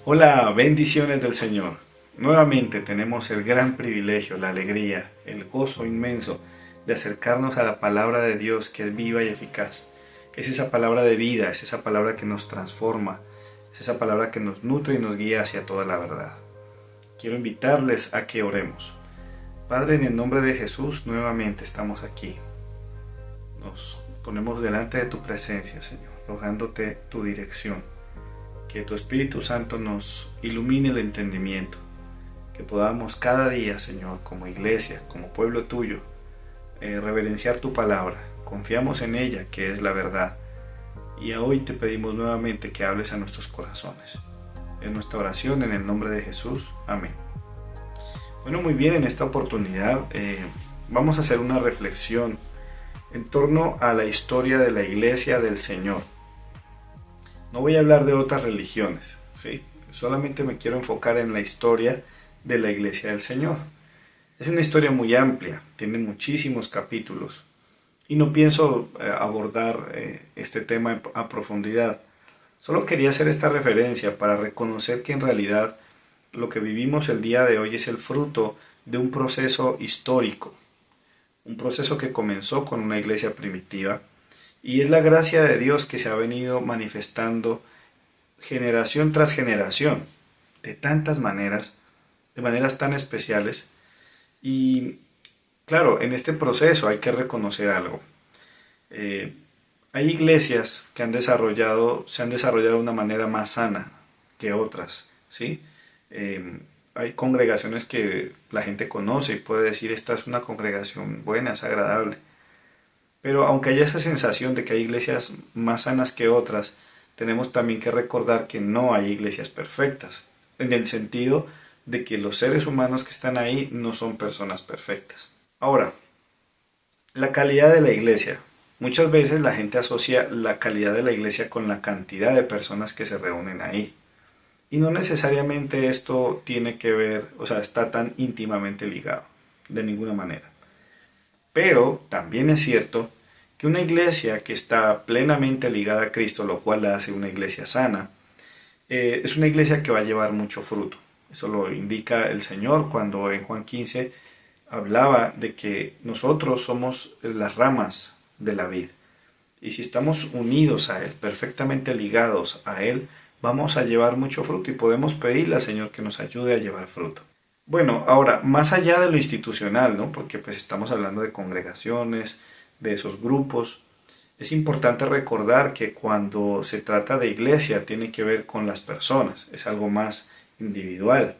Hola, bendiciones del Señor. Nuevamente tenemos el gran privilegio, la alegría, el gozo inmenso de acercarnos a la palabra de Dios que es viva y eficaz. Es esa palabra de vida, es esa palabra que nos transforma, es esa palabra que nos nutre y nos guía hacia toda la verdad. Quiero invitarles a que oremos. Padre, en el nombre de Jesús, nuevamente estamos aquí. Nos ponemos delante de tu presencia, Señor, rogándote tu dirección. Que tu Espíritu Santo nos ilumine el entendimiento, que podamos cada día, Señor, como iglesia, como pueblo tuyo, reverenciar tu palabra. Confiamos en ella, que es la verdad. Y hoy te pedimos nuevamente que hables a nuestros corazones. En nuestra oración, en el nombre de Jesús. Amén. Bueno, muy bien, en esta oportunidad vamos a hacer una reflexión en torno a la historia de la Iglesia del Señor. No voy a hablar de otras religiones, ¿sí? Solamente me quiero enfocar en la historia de la Iglesia del Señor. Es una historia muy amplia, tiene muchísimos capítulos y no pienso abordar este tema a profundidad. Solo quería hacer esta referencia para reconocer que en realidad lo que vivimos el día de hoy es el fruto de un proceso histórico, un proceso que comenzó con una iglesia primitiva y es la gracia de Dios que se ha venido manifestando generación tras generación, de tantas maneras, de maneras tan especiales. Y claro, en este proceso hay que reconocer algo. Eh, Hay iglesias que se han desarrollado de una manera más sana que otras, ¿sí? Hay congregaciones que la gente conoce y puede decir, esta es una congregación buena, es agradable. Pero aunque haya esa sensación de que hay iglesias más sanas que otras, tenemos también que recordar que no hay iglesias perfectas, en el sentido de que los seres humanos que están ahí no son personas perfectas. Ahora, la calidad de la iglesia. Muchas veces la gente asocia la calidad de la iglesia con la cantidad de personas que se reúnen ahí. Y no necesariamente esto tiene que ver, o sea, está tan íntimamente ligado, de ninguna manera. Pero también es cierto que una iglesia que está plenamente ligada a Cristo, lo cual la hace una iglesia sana, es una iglesia que va a llevar mucho fruto. Eso lo indica el Señor cuando en Juan 15 hablaba de que nosotros somos las ramas de la vid. Y si estamos unidos a Él, perfectamente ligados a Él, vamos a llevar mucho fruto y podemos pedirle al Señor que nos ayude a llevar fruto. Bueno, ahora, más allá de lo institucional, ¿no? Porque pues estamos hablando de congregaciones, de esos grupos, es importante recordar que cuando se trata de iglesia tiene que ver con las personas, es algo más individual,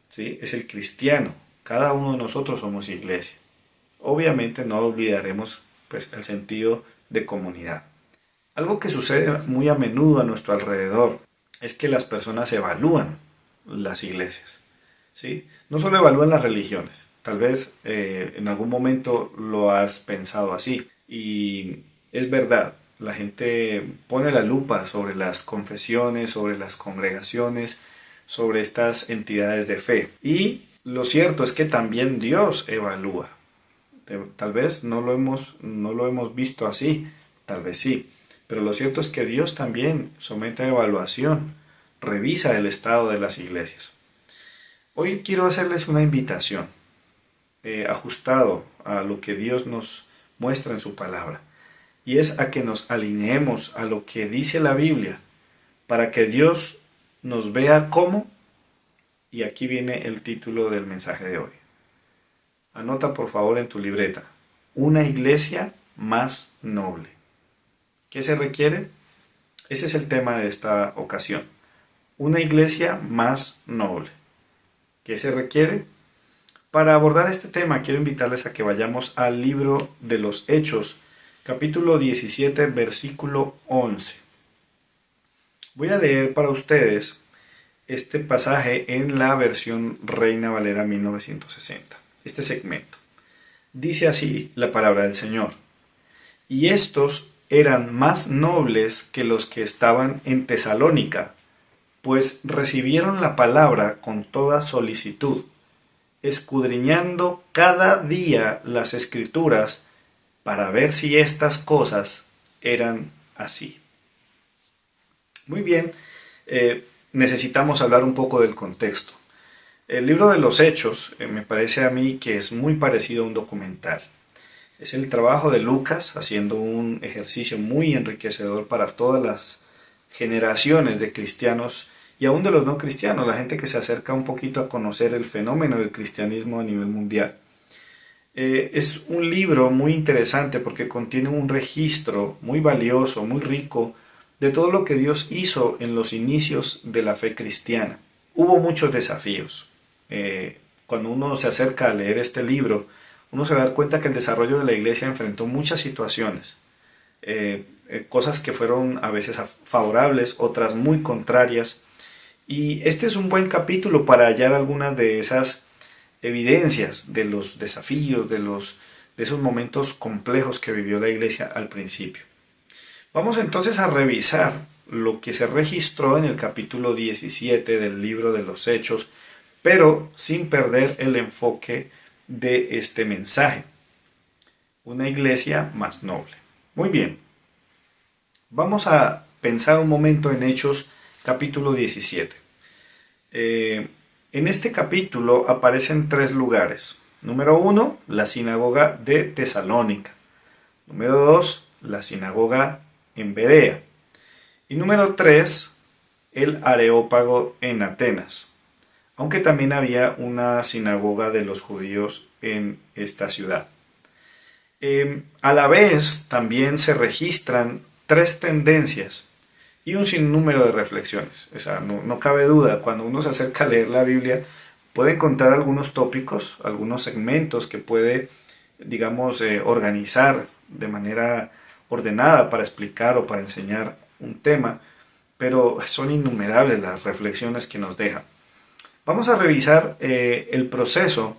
¿sí? Es el cristiano, cada uno de nosotros somos iglesia. Obviamente no olvidaremos pues el sentido de comunidad. Algo que sucede muy a menudo a nuestro alrededor es que las personas evalúan las iglesias, ¿sí? No solo evalúan las religiones, tal vez en algún momento lo has pensado así. Y es verdad, la gente pone la lupa sobre las confesiones, sobre las congregaciones, sobre estas entidades de fe. Y lo cierto es que también Dios evalúa. Tal vez no lo hemos visto así, tal vez sí. Pero lo cierto es que Dios también somete a evaluación, revisa el estado de las iglesias. Hoy quiero hacerles una invitación, ajustado a lo que Dios nos muestra en su palabra, y es a que nos alineemos a lo que dice la Biblia, para que Dios nos vea como, y aquí viene el título del mensaje de hoy. Anota por favor en tu libreta, una iglesia más noble. ¿Qué se requiere? Ese es el tema de esta ocasión. Una iglesia más noble. ¿Qué se requiere? Para abordar este tema quiero invitarles a que vayamos al libro de los Hechos, capítulo 17, versículo 11. Voy a leer para ustedes este pasaje en la versión Reina Valera 1960, este segmento. Dice así la palabra del Señor. Y estos eran más nobles que los que estaban en Tesalónica, pues recibieron la palabra con toda solicitud, escudriñando cada día las escrituras para ver si estas cosas eran así. Muy bien, necesitamos hablar un poco del contexto. El libro de los Hechos me parece a mí que es muy parecido a un documental. Es el trabajo de Lucas haciendo un ejercicio muy enriquecedor para todas las generaciones de cristianos y aún de los no cristianos, la gente que se acerca un poquito a conocer el fenómeno del cristianismo a nivel mundial. Es un libro muy interesante porque contiene un registro muy valioso, muy rico, de todo lo que Dios hizo en los inicios de la fe cristiana. Hubo muchos desafíos. Cuando uno se acerca a leer este libro, uno se va a dar cuenta que el desarrollo de la iglesia enfrentó muchas situaciones, cosas que fueron a veces favorables, otras muy contrarias, y este es un buen capítulo para hallar algunas de esas evidencias de los desafíos, de esos momentos complejos que vivió la iglesia al principio. Vamos entonces a revisar lo que se registró en el capítulo 17 del libro de los Hechos, pero sin perder el enfoque de este mensaje. Una iglesia más noble. Muy bien. Vamos a pensar un momento en Hechos capítulo 17. En este capítulo aparecen 3 lugares. Número 1, la sinagoga de Tesalónica. Número 2, la sinagoga en Berea. Y número 3, el Areópago en Atenas. Aunque también había una sinagoga de los judíos en esta ciudad. A la vez también se registran 3 tendencias y un sinnúmero de reflexiones. O sea, no cabe duda, cuando uno se acerca a leer la Biblia, puede encontrar algunos tópicos, algunos segmentos que puede, digamos, organizar de manera ordenada para explicar o para enseñar un tema, pero son innumerables las reflexiones que nos deja. Vamos a revisar el proceso,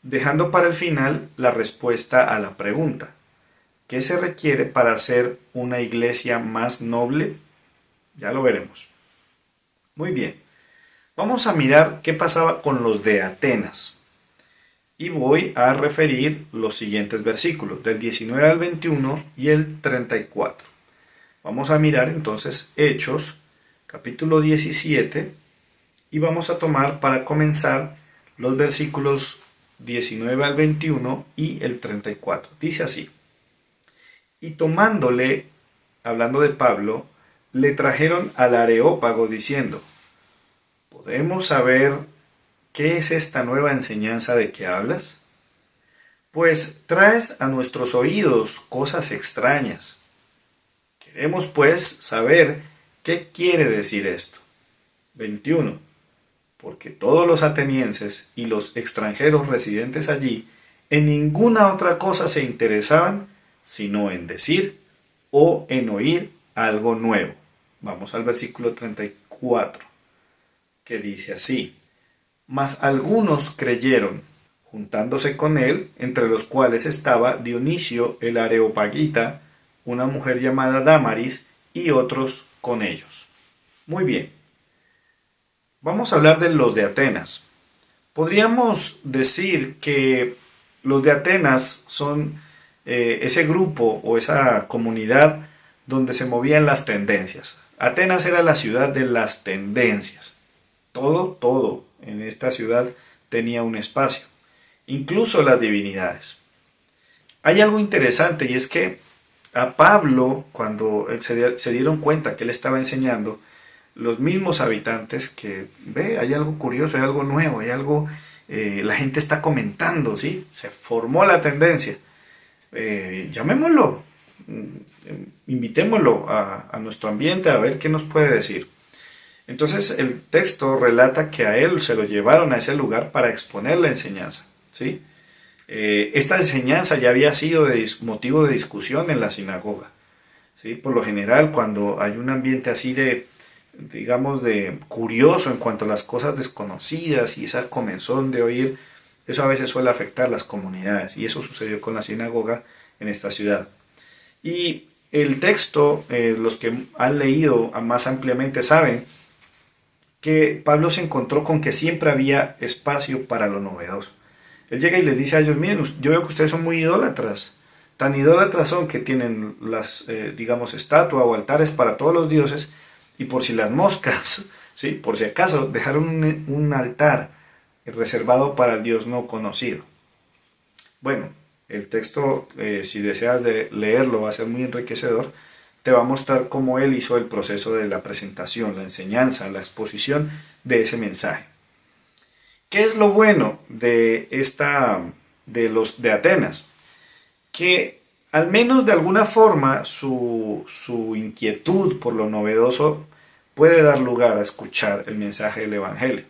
dejando para el final la respuesta a la pregunta: ¿qué se requiere para ser una iglesia más noble? Ya lo veremos. Muy bien, vamos a mirar qué pasaba con los de Atenas. Y voy a referir los siguientes versículos, del 19 al 21 y el 34. Vamos a mirar entonces Hechos, capítulo 17, y vamos a tomar para comenzar los versículos 19 al 21 y el 34. Dice así: y tomándole, hablando de Pablo, le trajeron al Areópago diciendo: ¿podemos saber qué es esta nueva enseñanza de que hablas? Pues traes a nuestros oídos cosas extrañas. Queremos pues saber qué quiere decir esto. 21. Porque todos los atenienses y los extranjeros residentes allí en ninguna otra cosa se interesaban sino en decir o en oír algo nuevo. Vamos al versículo 34, que dice así: mas algunos creyeron, juntándose con él, entre los cuales estaba Dionisio el Areopagita, una mujer llamada Dámaris, y otros con ellos. Muy bien. Vamos a hablar de los de Atenas. Podríamos decir que los de Atenas son ese grupo o esa comunidad donde se movían las tendencias. Atenas era la ciudad de las tendencias. Todo en esta ciudad tenía un espacio, incluso las divinidades. Hay algo interesante, y es que a Pablo, cuando se dieron cuenta que él estaba enseñando, los mismos habitantes que hay algo curioso, hay algo nuevo, hay algo, la gente está comentando, ¿sí? Se formó la tendencia. Llamémoslo, invitémoslo a nuestro ambiente a ver qué nos puede decir. Entonces el texto relata que a él se lo llevaron a ese lugar para exponer la enseñanza, ¿sí? Esta enseñanza ya había sido motivo de discusión en la sinagoga, ¿sí? Por lo general, cuando hay un ambiente así de curioso en cuanto a las cosas desconocidas y esa comezón de oír, eso a veces suele afectar las comunidades, y eso sucedió con la sinagoga en esta ciudad. Y el texto, los que han leído más ampliamente saben que Pablo se encontró con que siempre había espacio para lo novedoso. Él llega y les dice a ellos: miren, yo veo que ustedes son muy idólatras, tan idólatras son que tienen las, estatuas o altares para todos los dioses, y por si las moscas ¿sí? Por si acaso, dejaron un altar reservado para el Dios no conocido. Bueno, el texto, si deseas leerlo, va a ser muy enriquecedor. Te va a mostrar cómo él hizo el proceso de la presentación, la enseñanza, la exposición de ese mensaje. ¿Qué es lo bueno de Atenas? Que al menos de alguna forma su inquietud por lo novedoso puede dar lugar a escuchar el mensaje del Evangelio.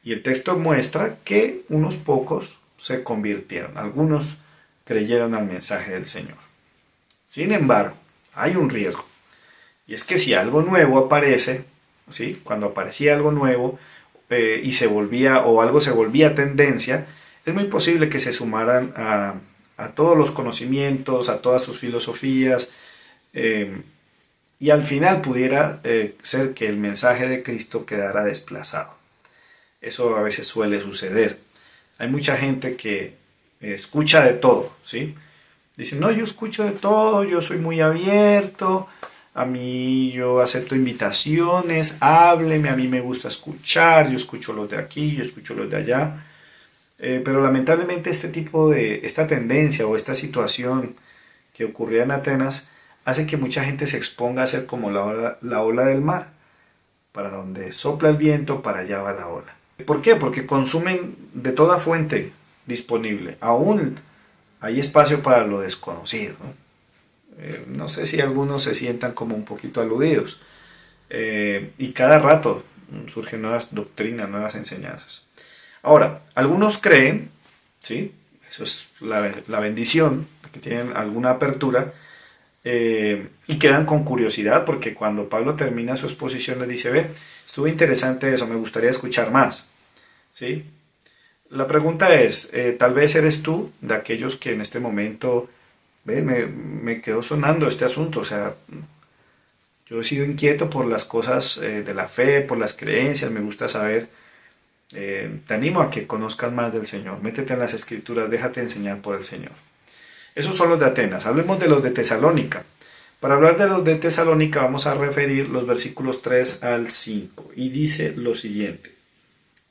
Y el texto muestra que unos pocos se convirtieron, algunos creyeron al mensaje del Señor. Sin embargo, hay un riesgo. Y es que si algo nuevo aparece, ¿sí? Cuando aparecía algo nuevo y se volvía, o algo se volvía tendencia, es muy posible que se sumaran a todos los conocimientos, a todas sus filosofías, y al final pudiera ser que el mensaje de Cristo quedara desplazado. Eso a veces suele suceder. Hay mucha gente que escucha de todo, ¿sí? Dicen, no, yo escucho de todo, yo soy muy abierto, a mí yo acepto invitaciones, hábleme, a mí me gusta escuchar, yo escucho los de aquí, yo escucho los de allá. Pero lamentablemente esta tendencia o esta situación que ocurría en Atenas hace que mucha gente se exponga a ser como la ola del mar. Para donde sopla el viento, para allá va la ola. ¿Por qué? Porque consumen de toda fuente disponible. Aún hay espacio para lo desconocido, ¿no? No sé si algunos se sientan como un poquito aludidos. Y cada rato surgen nuevas doctrinas, nuevas enseñanzas. Ahora, algunos creen, ¿sí? Eso es la bendición, que tienen alguna apertura, y quedan con curiosidad porque cuando Pablo termina su exposición les dice, ve, estuvo interesante eso, me gustaría escuchar más, ¿sí? La pregunta es, tal vez eres tú de aquellos que en este momento, ve, me quedó sonando este asunto, o sea, yo he sido inquieto por las cosas de la fe, por las creencias, me gusta saber. Te animo a que conozcas más del Señor, métete en las Escrituras, déjate enseñar por el Señor. Esos son los de Atenas. Hablemos de los de Tesalónica. Para hablar de los de Tesalónica vamos a referir los versículos 3 al 5 y dice lo siguiente.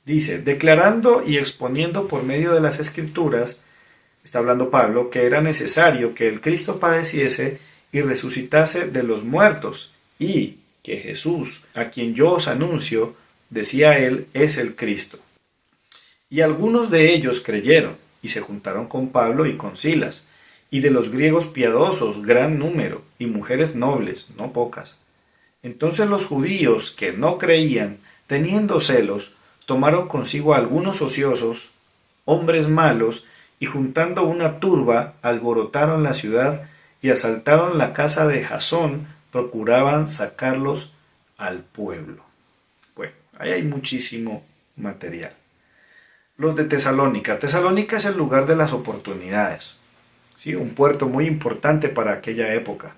Dice, declarando y exponiendo por medio de las Escrituras, está hablando Pablo, que era necesario que el Cristo padeciese y resucitase de los muertos y que Jesús, a quien yo os anuncio, decía él, es el Cristo. Y algunos de ellos creyeron y se juntaron con Pablo y con Silas, y de los griegos piadosos gran número, y mujeres nobles, no pocas. Entonces los judíos que no creían, teniendo celos, tomaron consigo a algunos ociosos, hombres malos, y juntando una turba, alborotaron la ciudad y asaltaron la casa de Jasón, procuraban sacarlos al pueblo. Bueno, ahí hay muchísimo material. Los de Tesalónica. Tesalónica es el lugar de las oportunidades, ¿sí? Un puerto muy importante para aquella época.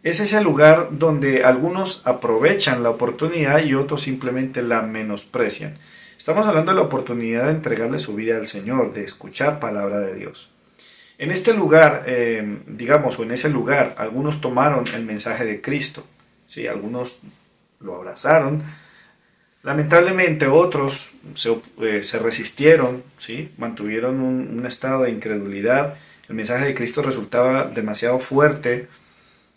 Es ese lugar donde algunos aprovechan la oportunidad y otros simplemente la menosprecian. Estamos hablando de la oportunidad de entregarle su vida al Señor, de escuchar palabra de Dios. En este lugar, o en ese lugar, algunos tomaron el mensaje de Cristo, ¿sí? Algunos lo abrazaron. Lamentablemente otros se resistieron, ¿sí? Mantuvieron un estado de incredulidad. El mensaje de Cristo resultaba demasiado fuerte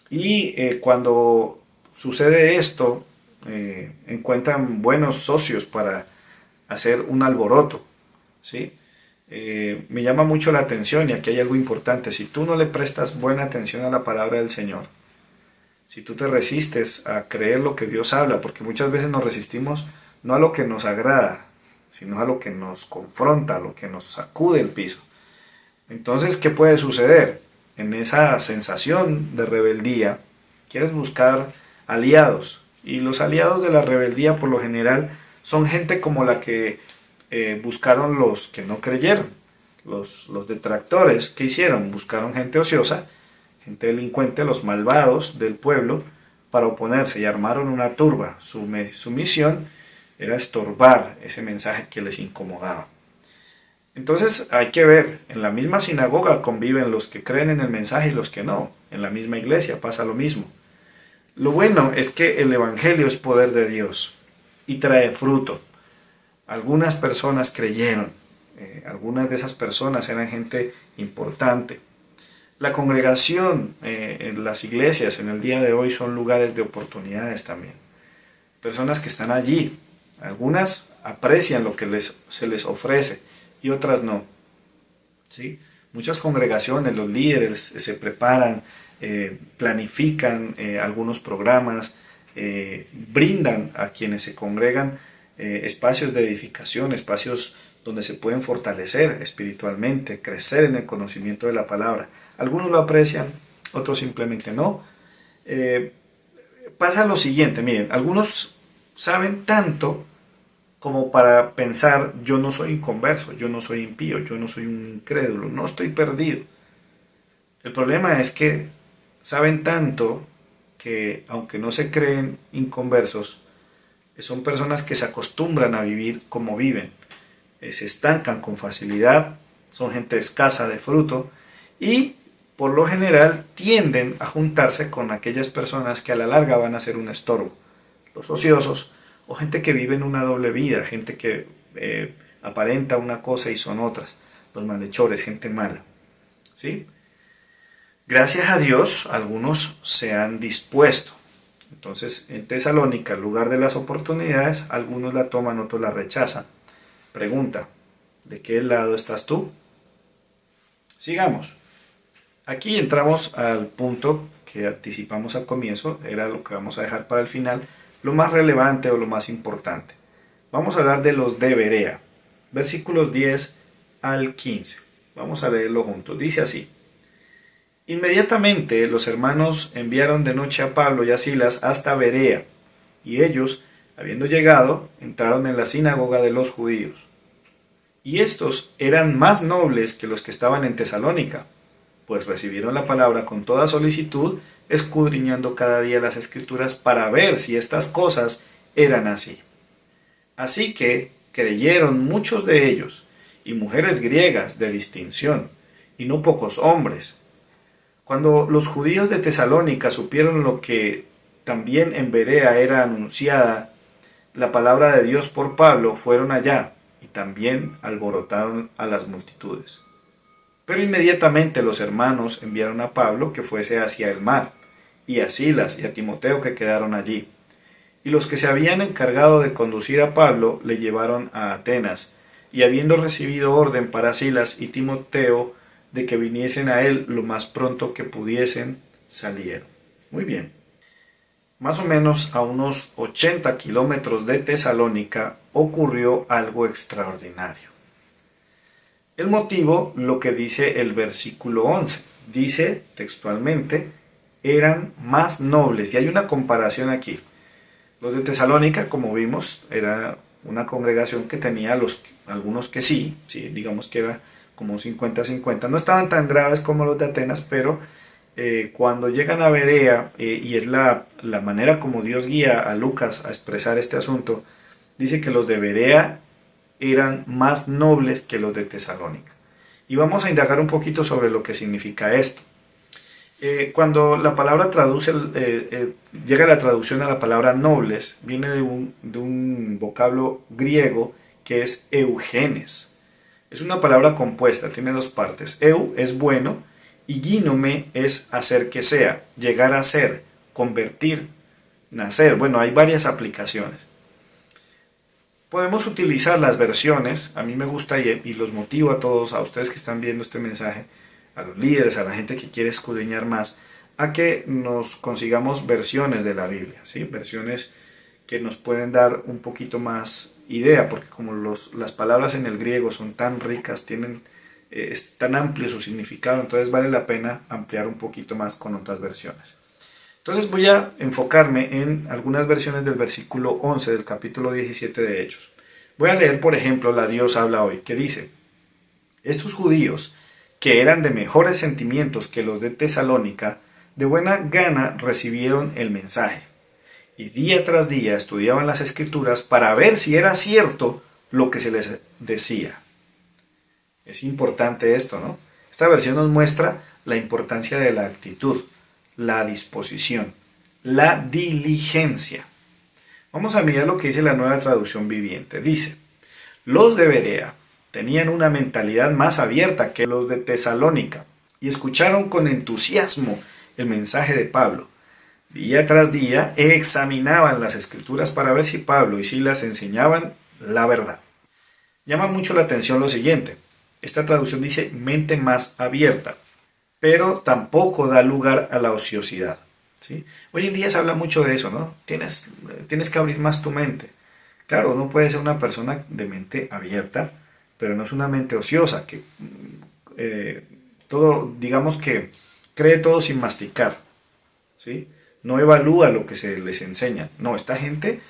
y cuando sucede esto, encuentran buenos socios para hacer un alboroto, ¿sí? Me llama mucho la atención y aquí hay algo importante. Si tú no le prestas buena atención a la palabra del Señor, si tú te resistes a creer lo que Dios habla, porque muchas veces nos resistimos no a lo que nos agrada, sino a lo que nos confronta, a lo que nos sacude el piso. Entonces, ¿qué puede suceder? En esa sensación de rebeldía, quieres buscar aliados. Y los aliados de la rebeldía, por lo general, son gente como la que buscaron los que no creyeron. Los detractores, ¿qué hicieron? Buscaron gente ociosa, gente delincuente, los malvados del pueblo, para oponerse y armaron una turba. Su misión era estorbar ese mensaje que les incomodaba. Entonces hay que ver, en la misma sinagoga conviven los que creen en el mensaje y los que no. En la misma iglesia pasa lo mismo. Lo bueno es que el Evangelio es poder de Dios. y trae fruto. Algunas personas creyeron, algunas de esas personas eran gente importante. La congregación en las iglesias en el día de hoy son lugares de oportunidades también. Personas que están allí, algunas aprecian lo que se les ofrece y otras no. ¿Sí? Muchas congregaciones, los líderes se preparan, planifican algunos programas, brindan a quienes se congregan espacios de edificación, espacios donde se pueden fortalecer espiritualmente, crecer en el conocimiento de la palabra. Algunos lo aprecian, otros simplemente no. Pasa lo siguiente, miren, algunos saben tanto como para pensar, yo no soy inconverso, yo no soy impío, yo no soy un incrédulo, no estoy perdido. El problema es que saben tanto que, aunque no se creen inconversos, son personas que se acostumbran a vivir como viven, se estancan con facilidad, son gente escasa de fruto y por lo general tienden a juntarse con aquellas personas que a la larga van a ser un estorbo, los ociosos o gente que vive en una doble vida, gente que aparenta una cosa y son otras, los malhechores, gente mala, ¿sí? Gracias a Dios, algunos se han dispuesto. Entonces, en Tesalónica, el lugar de las oportunidades, algunos la toman, otros la rechazan. Pregunta, ¿de qué lado estás tú? Sigamos. Aquí entramos al punto que anticipamos al comienzo, era lo que vamos a dejar para el final, lo más relevante o lo más importante. Vamos a hablar de los de Berea, versículos 10 al 15. Vamos a leerlo juntos. Dice así: Inmediatamente los hermanos enviaron de noche a Pablo y a Silas hasta Berea, y ellos, habiendo llegado, entraron en la sinagoga de los judíos. Y estos eran más nobles que los que estaban en Tesalónica, pues recibieron la palabra con toda solicitud, escudriñando cada día las Escrituras para ver si estas cosas eran así. Así que creyeron muchos de ellos, y mujeres griegas de distinción, y no pocos hombres. Cuando los judíos de Tesalónica supieron lo que también en Berea era anunciada la palabra de Dios por Pablo, fueron allá y también alborotaron a las multitudes. Pero inmediatamente los hermanos enviaron a Pablo que fuese hacia el mar, y a Silas y a Timoteo que quedaron allí. Y los que se habían encargado de conducir a Pablo le llevaron a Atenas, y habiendo recibido orden para Silas y Timoteo de que viniesen a él lo más pronto que pudiesen, salieron. Muy bien. Más o menos a unos 80 kilómetros de Tesalónica ocurrió algo extraordinario. El motivo, lo que dice el versículo 11. Dice textualmente, eran más nobles. Y hay una comparación aquí. Los de Tesalónica, como vimos, era una congregación que tenía algunos que sí, digamos que era como un 50-50. No estaban tan graves como los de Atenas, pero cuando llegan a Berea, y es la manera como Dios guía a Lucas a expresar este asunto, dice que los de Berea eran más nobles que los de Tesalónica. Y vamos a indagar un poquito sobre lo que significa esto. Cuando la palabra llega la traducción a la palabra nobles, viene de un vocablo griego que es eugenes. Es una palabra compuesta, tiene dos partes. Eu es bueno y gínome es hacer que sea, llegar a ser, convertir, nacer. Bueno, hay varias aplicaciones. Podemos utilizar las versiones, a mí me gusta y los motivo a todos, a ustedes que están viendo este mensaje, a los líderes, a la gente que quiere escudriñar más, a que nos consigamos versiones de la Biblia, ¿sí? Versiones que nos pueden dar un poquito más idea, porque como las palabras en el griego son tan ricas, es tan amplio su significado, entonces vale la pena ampliar un poquito más con otras versiones. Entonces voy a enfocarme en algunas versiones del versículo 11 del capítulo 17 de Hechos. Voy a leer, por ejemplo, la Dios habla hoy, que dice: Estos judíos, que eran de mejores sentimientos que los de Tesalónica, de buena gana recibieron el mensaje, y día tras día estudiaban las Escrituras para ver si era cierto lo que se les decía. Es importante esto, ¿no? Esta versión nos muestra la importancia de la actitud, la disposición, la diligencia. Vamos a mirar lo que dice la Nueva Traducción Viviente. Dice, los de Berea tenían una mentalidad más abierta que los de Tesalónica y escucharon con entusiasmo el mensaje de Pablo. Día tras día examinaban las escrituras para ver si Pablo y Silas enseñaban la verdad. Llama mucho la atención lo siguiente. Esta traducción dice mente más abierta, pero tampoco da lugar a la ociosidad. ¿Sí? Hoy en día se habla mucho de eso, ¿no? Tienes que abrir más tu mente. Claro, uno puede ser una persona de mente abierta, pero no es una mente ociosa, que todo, digamos que cree todo sin masticar, ¿sí? No evalúa lo que se les enseña. No, esta gente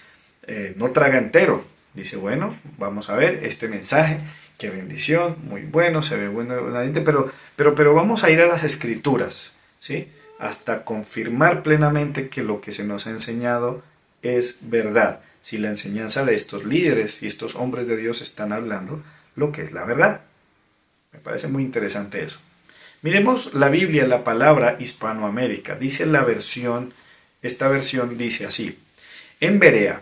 no traga entero. Dice, bueno, vamos a ver este mensaje, qué bendición, muy bueno, se ve bueno la gente, pero vamos a ir a las escrituras, ¿sí? Hasta confirmar plenamente que lo que se nos ha enseñado es verdad. Si la enseñanza de estos líderes y estos hombres de Dios están hablando lo que es la verdad. Me parece muy interesante eso. Miremos la Biblia, la palabra Hispanoamérica. Dice esta versión dice así. En Berea,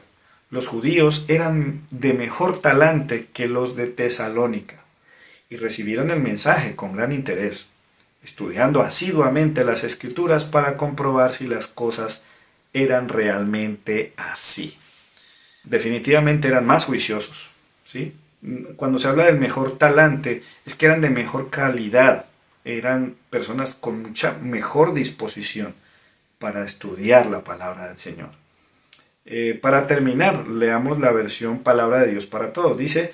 los judíos eran de mejor talante que los de Tesalónica y recibieron el mensaje con gran interés, estudiando asiduamente las escrituras para comprobar si las cosas eran realmente así. Definitivamente eran más juiciosos, ¿sí? Cuando se habla del mejor talante, es que eran de mejor calidad, eran personas con mucha mejor disposición para estudiar la palabra del Señor. Para terminar, leamos la versión Palabra de Dios para Todos. Dice,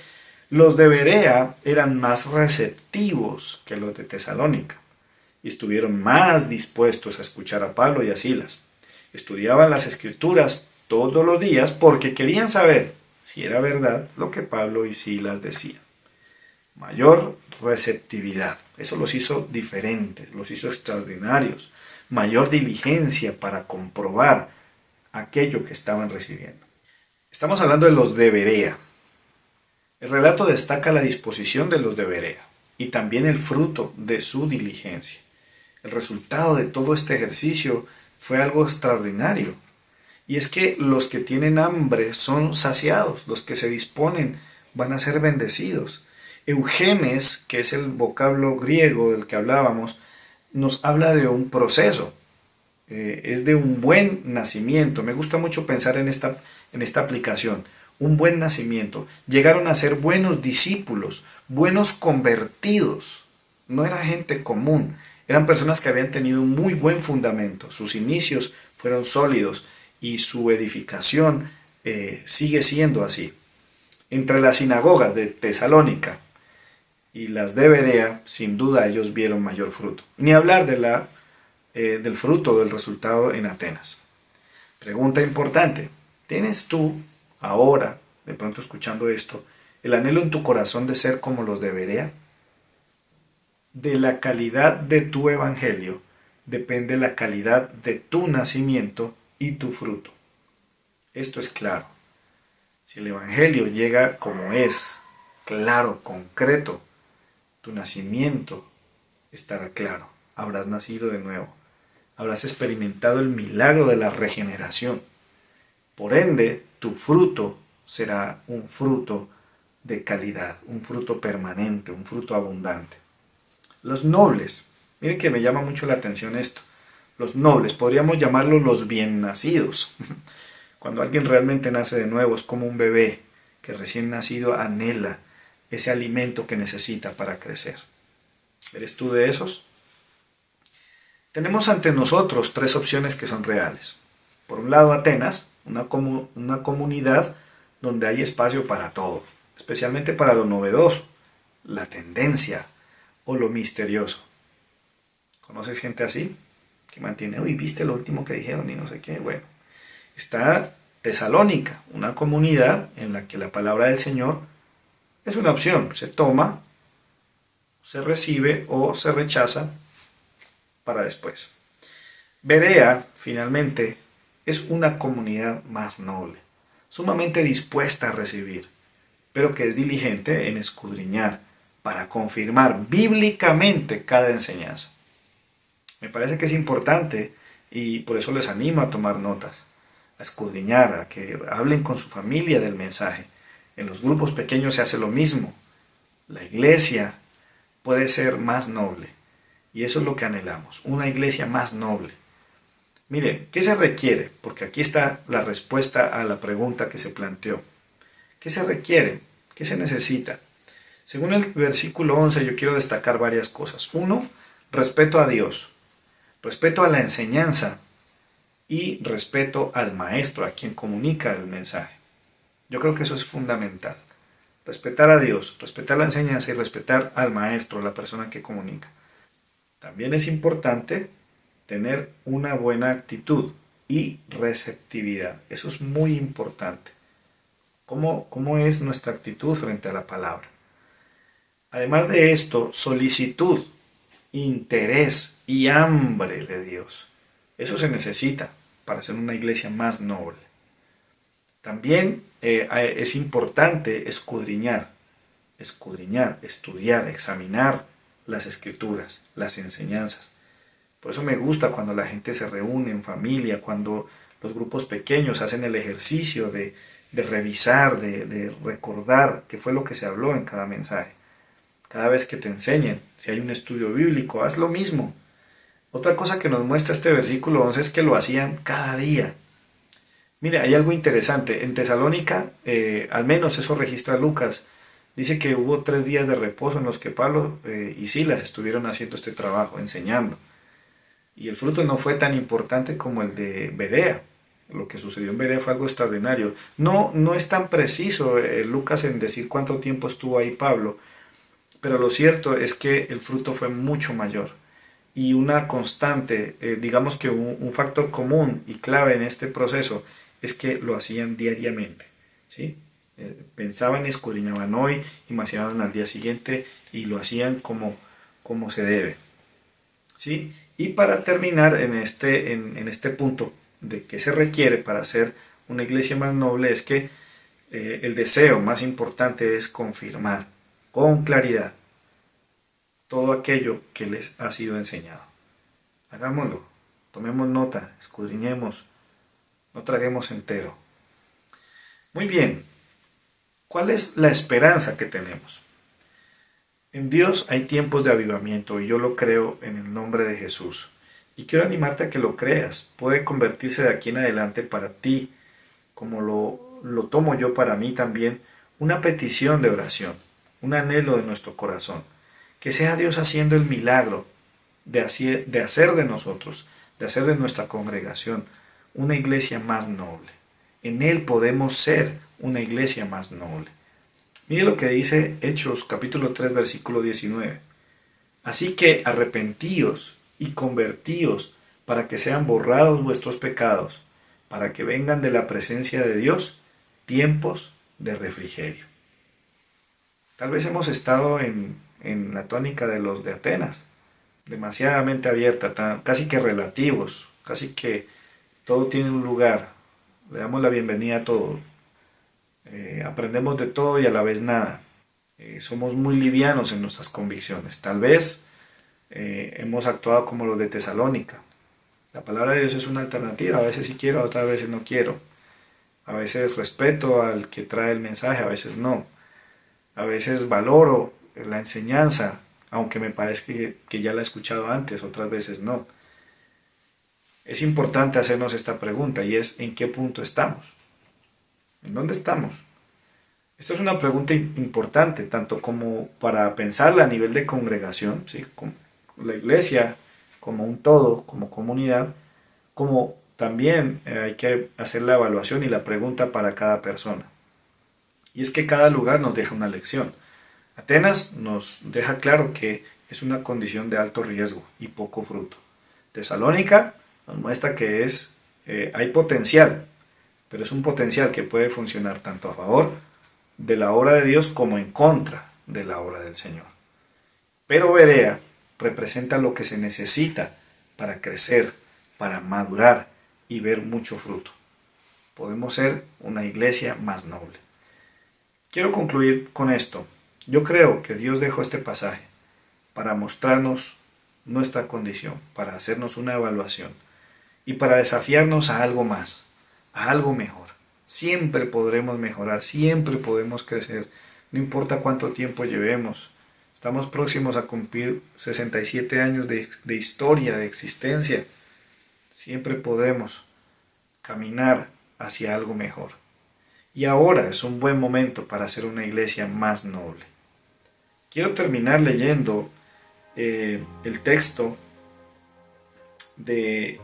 los de Berea eran más receptivos que los de Tesalónica y estuvieron más dispuestos a escuchar a Pablo y a Silas. Estudiaban las escrituras todos los días porque querían saber si era verdad lo que Pablo y Silas decían. Mayor receptividad. Eso los hizo diferentes, los hizo extraordinarios. Mayor diligencia para comprobar aquello que estaban recibiendo. Estamos hablando de los de Berea. El relato destaca la disposición de los de Berea y también el fruto de su diligencia. El resultado de todo este ejercicio fue algo extraordinario. Y es que los que tienen hambre son saciados, los que se disponen van a ser bendecidos. Eugenes, que es el vocablo griego del que hablábamos, nos habla de un proceso, es de un buen nacimiento. Me gusta mucho pensar en esta aplicación, un buen nacimiento. Llegaron a ser buenos discípulos, buenos convertidos. No era gente común, eran personas que habían tenido un muy buen fundamento. Sus inicios fueron sólidos y su edificación sigue siendo así. Entre las sinagogas de Tesalónica y las de Berea, sin duda ellos vieron mayor fruto. Ni hablar del fruto, del resultado en Atenas. Pregunta importante, ¿tienes tú ahora, de pronto escuchando esto, el anhelo en tu corazón de ser como los de Berea? De la calidad de tu evangelio depende la calidad de tu nacimiento y tu fruto. Esto es claro. Si el evangelio llega como es, claro, concreto, tu nacimiento estará claro. Habrás nacido de nuevo. Habrás experimentado el milagro de la regeneración. Por ende, tu fruto será un fruto de calidad, un fruto permanente, un fruto abundante. Los nobles, miren que me llama mucho la atención esto. Los nobles, podríamos llamarlos los bien nacidos. Cuando alguien realmente nace de nuevo, es como un bebé que recién nacido anhela ese alimento que necesita para crecer. ¿Eres tú de esos? Tenemos ante nosotros tres opciones que son reales. Por un lado, Atenas, una comunidad donde hay espacio para todo, especialmente para lo novedoso, la tendencia o lo misterioso. ¿Conoces gente así? Que mantiene, uy, ¿viste lo último que dijeron y no sé qué? Bueno, está Tesalónica, una comunidad en la que la palabra del Señor es una opción, se toma, se recibe o se rechaza para después. Berea, finalmente, es una comunidad más noble, sumamente dispuesta a recibir, pero que es diligente en escudriñar para confirmar bíblicamente cada enseñanza. Me parece que es importante y por eso les animo a tomar notas. a escudriñar, a que hablen con su familia del mensaje. En los grupos pequeños se hace lo mismo. La iglesia puede ser más noble. Y eso es lo que anhelamos, una iglesia más noble. Mire, ¿qué se requiere? Porque aquí está la respuesta a la pregunta que se planteó. ¿Qué se requiere? ¿Qué se necesita? Según el versículo 11 yo quiero destacar varias cosas. Uno, respeto a Dios, respeto a la enseñanza y respeto al maestro, a quien comunica el mensaje. Yo creo que eso es fundamental. Respetar a Dios, respetar la enseñanza y respetar al maestro, la persona que comunica. También es importante tener una buena actitud y receptividad. Eso es muy importante. ¿Cómo es nuestra actitud frente a la palabra? Además de esto, solicitud, interés y hambre de Dios. Eso se necesita para ser una iglesia más noble. También es importante escudriñar, estudiar, examinar las escrituras, las enseñanzas. Por eso me gusta cuando la gente se reúne en familia, cuando los grupos pequeños hacen el ejercicio de revisar, de recordar qué fue lo que se habló en cada mensaje. Cada vez que te enseñen, si hay un estudio bíblico, haz lo mismo. Otra cosa que nos muestra este versículo 11 es que lo hacían cada día. Mira, hay algo interesante. En Tesalónica, al menos eso registra Lucas, dice que hubo 3 días de reposo en los que Pablo y Silas estuvieron haciendo este trabajo, enseñando. Y el fruto no fue tan importante como el de Berea. Lo que sucedió en Berea fue algo extraordinario. No es tan preciso Lucas en decir cuánto tiempo estuvo ahí Pablo, pero lo cierto es que el fruto fue mucho mayor. Y una constante, digamos que un factor común y clave en este proceso es que lo hacían diariamente. ¿Sí? Pensaban, escudriñaban hoy, imaginaban al día siguiente y lo hacían como se debe. ¿Sí? Y para terminar en este punto de qué se requiere para hacer una iglesia más noble es que el deseo más importante es confirmar con claridad todo aquello que les ha sido enseñado. Hagámoslo, tomemos nota, escudriñemos, no traguemos entero. Muy bien, ¿cuál es la esperanza que tenemos? En Dios hay tiempos de avivamiento y yo lo creo en el nombre de Jesús. Y quiero animarte a que lo creas. Puede convertirse de aquí en adelante para ti, como lo tomo yo para mí también, una petición de oración, un anhelo de nuestro corazón. Que sea Dios haciendo el milagro de hacer de nosotros, de hacer de nuestra congregación una iglesia más noble. En Él podemos ser una iglesia más noble. Mire lo que dice Hechos capítulo 3 versículo 19. Así que arrepentíos y convertíos para que sean borrados vuestros pecados, para que vengan de la presencia de Dios tiempos de refrigerio. Tal vez hemos estado en la tónica de los de Atenas, demasiadamente abierta, casi que relativos, casi que todo tiene un lugar, le damos la bienvenida a todo. Aprendemos de todo y a la vez nada. Somos muy livianos en nuestras convicciones. Tal vez hemos actuado como los de Tesalónica. La palabra de Dios es una alternativa. A veces sí quiero, otras veces no quiero. A veces respeto al que trae el mensaje, a veces no. A veces valoro la enseñanza, aunque me parece que ya la he escuchado antes, otras veces no. Es importante hacernos esta pregunta y es ¿en qué punto estamos? ¿En dónde estamos? Esta es una pregunta importante, tanto como para pensarla a nivel de congregación, ¿sí? Como la iglesia como un todo, como comunidad, como también hay que hacer la evaluación y la pregunta para cada persona. Y es que cada lugar nos deja una lección. Atenas nos deja claro que es una condición de alto riesgo y poco fruto. Tesalónica nos muestra que hay potencial, pero es un potencial que puede funcionar tanto a favor de la obra de Dios como en contra de la obra del Señor. Pero Berea representa lo que se necesita para crecer, para madurar y ver mucho fruto. Podemos ser una iglesia más noble. Quiero concluir con esto. Yo creo que Dios dejó este pasaje para mostrarnos nuestra condición, para hacernos una evaluación y para desafiarnos a algo más, a algo mejor. Siempre podremos mejorar, siempre podemos crecer, no importa cuánto tiempo llevemos. Estamos próximos a cumplir 67 años de historia, de existencia. Siempre podemos caminar hacia algo mejor. Y ahora es un buen momento para hacer una iglesia más noble. Quiero terminar leyendo el texto de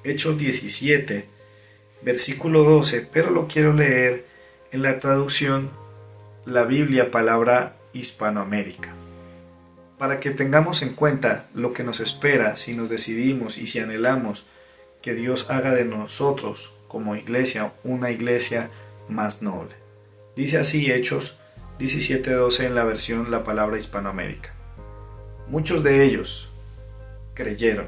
Hechos 17, versículo 12, pero lo quiero leer en la traducción La Biblia Palabra Hispanoamérica, para que tengamos en cuenta lo que nos espera si nos decidimos y si anhelamos que Dios haga de nosotros como iglesia una iglesia más noble. Dice así Hechos 17:12 en la versión La Palabra Hispanoamérica. Muchos de ellos creyeron,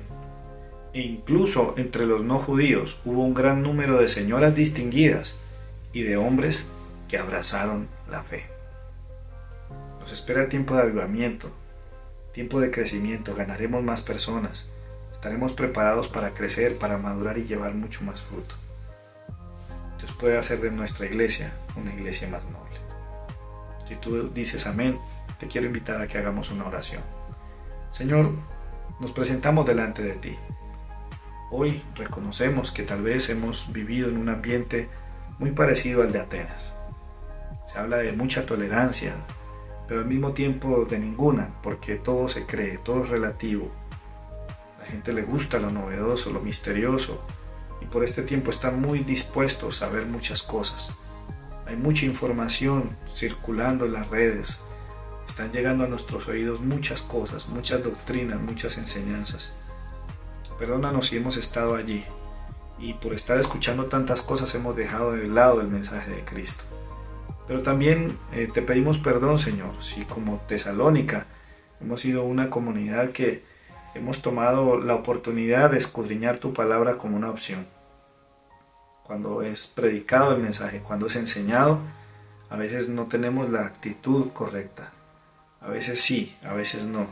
e incluso entre los no judíos hubo un gran número de señoras distinguidas y de hombres que abrazaron la fe. Nos espera tiempo de avivamiento, tiempo de crecimiento, ganaremos más personas, estaremos preparados para crecer, para madurar y llevar mucho más fruto. Dios puede hacer de nuestra iglesia una iglesia más noble. Si tú dices amén, te quiero invitar a que hagamos una oración. Señor, nos presentamos delante de ti. Hoy reconocemos que tal vez hemos vivido en un ambiente muy parecido al de Atenas. Se habla de mucha tolerancia, pero al mismo tiempo de ninguna, porque todo se cree, todo es relativo. A la gente le gusta lo novedoso, lo misterioso, y por este tiempo están muy dispuestos a ver muchas cosas. Hay mucha información circulando en las redes, están llegando a nuestros oídos muchas cosas, muchas doctrinas, muchas enseñanzas. Perdónanos si hemos estado allí y por estar escuchando tantas cosas hemos dejado de lado el mensaje de Cristo. Pero también te pedimos perdón, Señor, si como Tesalónica hemos sido una comunidad que hemos tomado la oportunidad de escudriñar tu palabra como una opción. Cuando es predicado el mensaje, cuando es enseñado, a veces no tenemos la actitud correcta. A veces sí, a veces no.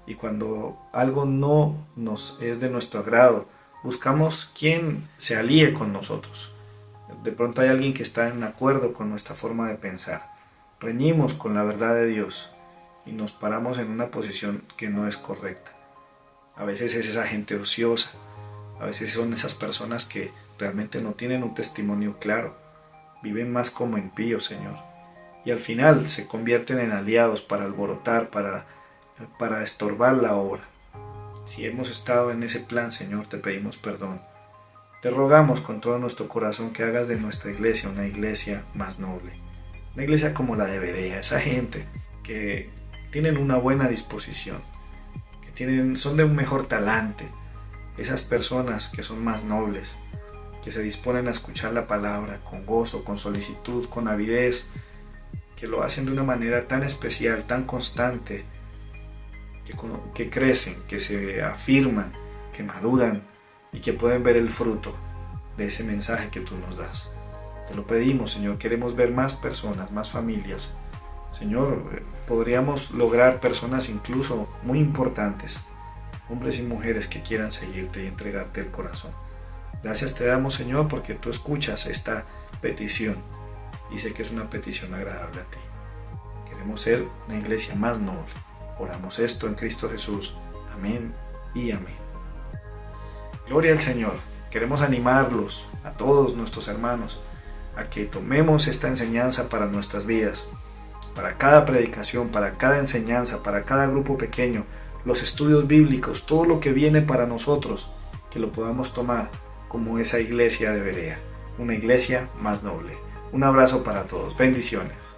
Y cuando algo no nos es de nuestro agrado, buscamos quien se alíe con nosotros. De pronto hay alguien que está en acuerdo con nuestra forma de pensar. Reñimos con la verdad de Dios y nos paramos en una posición que no es correcta. A veces es esa gente ociosa, a veces son esas personas que realmente no tienen un testimonio claro, viven más como impíos, Señor, y al final se convierten en aliados para alborotar, para estorbar la obra. Si hemos estado en ese plan, Señor, te pedimos perdón. Te rogamos con todo nuestro corazón que hagas de nuestra iglesia una iglesia más noble, una iglesia como la de Berea, esa gente que tienen una buena disposición, son de un mejor talante, esas personas que son más nobles, que se disponen a escuchar la palabra con gozo, con solicitud, con avidez, que lo hacen de una manera tan especial, tan constante, que crecen, que se afirman, que maduran y que pueden ver el fruto de ese mensaje que tú nos das. Te lo pedimos, Señor, queremos ver más personas, más familias. Señor, podríamos lograr personas incluso muy importantes, hombres y mujeres que quieran seguirte y entregarte el corazón. Gracias te damos, Señor, porque tú escuchas esta petición y sé que es una petición agradable a ti. Queremos ser una iglesia más noble. Oramos esto en Cristo Jesús. Amén y amén. Gloria al Señor. Queremos animarlos a todos nuestros hermanos a que tomemos esta enseñanza para nuestras vidas, para cada predicación, para cada enseñanza, para cada grupo pequeño, los estudios bíblicos, todo lo que viene para nosotros, que lo podamos tomar como esa iglesia de Berea, una iglesia más noble. Un abrazo para todos. Bendiciones.